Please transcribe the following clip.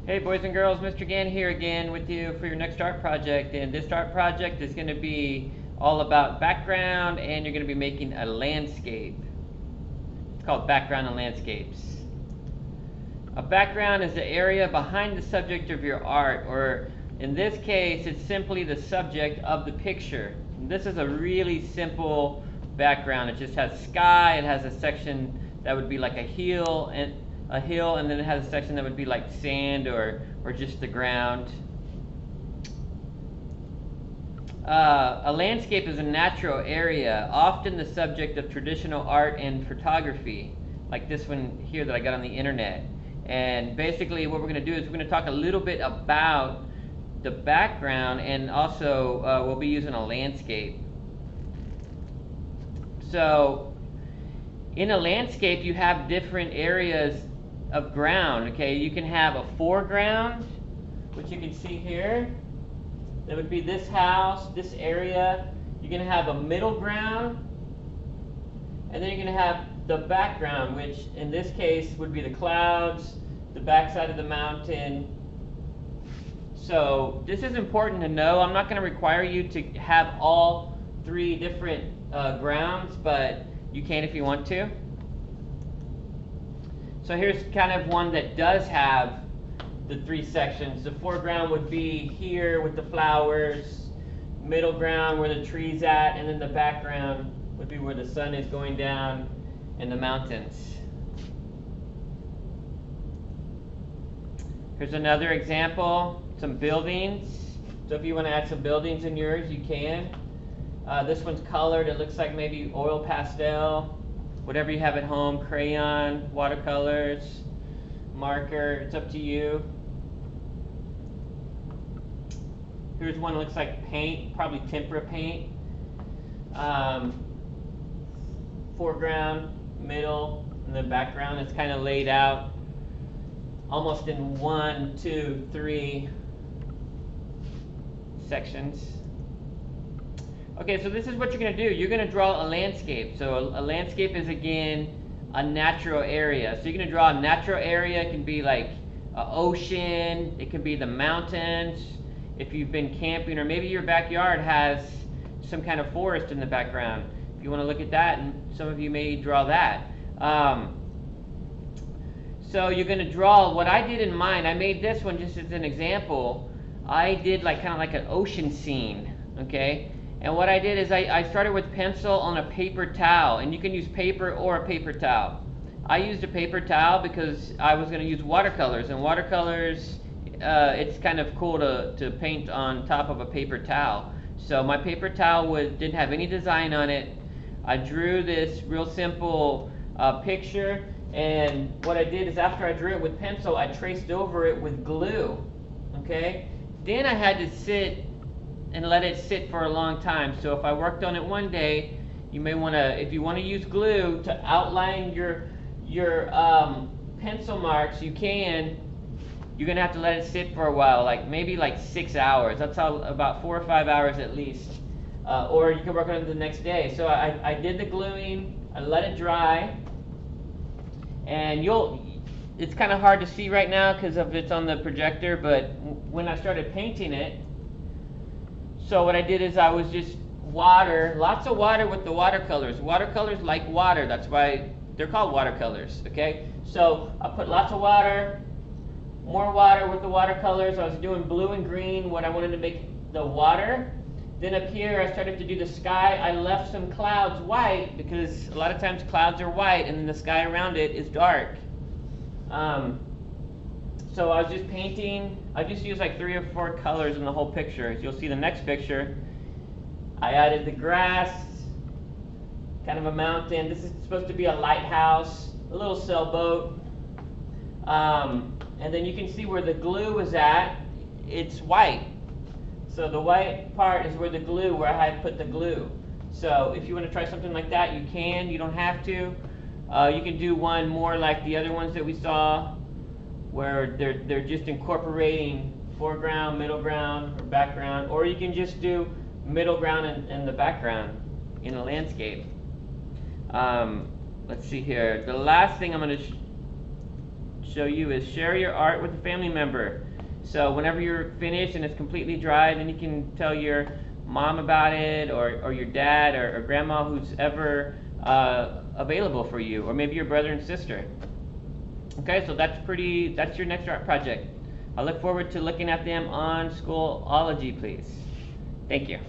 Hey boys and girls, Mr. Gann here again with you for your next art project, and this art project is going to be all about background, and you're going to be making a landscape. It's called Background and Landscapes. A background is the area behind the subject of your art, or in this case it's simply the subject of the picture. And this is a really simple background. It just has sky, it has a section that would be like a hill, and then it has a section that would be like sand or just the ground. A landscape is a natural area, often the subject of traditional art and photography, like this one here that I got on the internet. And basically what we're going to do is we're going to talk a little bit about the background, and also we'll be using a landscape. So in a landscape you have different areas of ground. Okay, you can have a foreground, which you can see here. That would be this house, this area. You're going to have a middle ground, and then you're going to have the background, which in this case would be the clouds, the backside of the mountain. So this is important to know. I'm not going to require you to have all three different grounds, but you can if you want to. So here's kind of one that does have the three sections. The foreground would be here with the flowers, middle ground where the tree's at, and then the background would be where the sun is going down and the mountains. Here's another example, some buildings. So if you want to add some buildings in yours, you can. This one's colored. It looks like maybe oil pastel. Whatever you have at home, crayon, watercolors, marker, it's up to you. Here's one that looks like paint, probably tempera paint. Foreground, middle, and the background is kind of laid out almost in 1, 2, 3 sections. Okay, so this is what you're going to do. You're going to draw a landscape. So a landscape is, again, a natural area. So you're going to draw a natural area. It can be like an ocean. It could be the mountains. If you've been camping, or maybe your backyard has some kind of forest in the background. If you want to look at that, and some of you may draw that. So you're going to draw what I did in mine. I made this one just as an example. I did like kind of like an ocean scene, okay? And what I did is I started with pencil on a paper towel, and you can use paper or a paper towel. I used a paper towel because I was going to use watercolors, and watercolors, it's kind of cool to paint on top of a paper towel. So my paper towel didn't have any design on it. I drew this real simple picture, and what I did is after I drew it with pencil, I traced over it with glue, okay? Then I had to sit and let it sit for a long time. So if I worked on it one day, you may want to, if you want to use glue to outline your pencil marks, you can. You're going to have to let it sit for a while, like maybe like 6 hours. That's about 4 or 5 hours at least. Or you can work on it the next day. So I did the gluing, I let it dry, and it's kind of hard to see right now because it's on the projector, but when I started painting it, so what I did is I was just water, lots of water with the watercolors. Watercolors like water, that's why they're called watercolors, okay? So I put lots of water, more water with the watercolors. I was doing blue and green, what I wanted to make the water. Then up here I started to do the sky. I left some clouds white because a lot of times clouds are white and then the sky around it is dark. So I was just painting. I just used like 3 or 4 colors in the whole picture. As you'll see the next picture, I added the grass, kind of a mountain. This is supposed to be a lighthouse, a little sailboat. And then you can see where the glue was at. It's white. So the white part is where the glue, where I had put the glue. So if you want to try something like that, you can. You don't have to. You can do one more like the other ones that we saw, where they're just incorporating foreground, middle ground, or background, or you can just do middle ground and the background in a landscape. Let's see here. The last thing I'm going to show you is share your art with a family member. So whenever you're finished and it's completely dry, then you can tell your mom about it, or your dad, or grandma, who's ever available for you, or maybe your brother and sister. Okay, so that's your next art project. I look forward to looking at them on Schoolology, please. Thank you.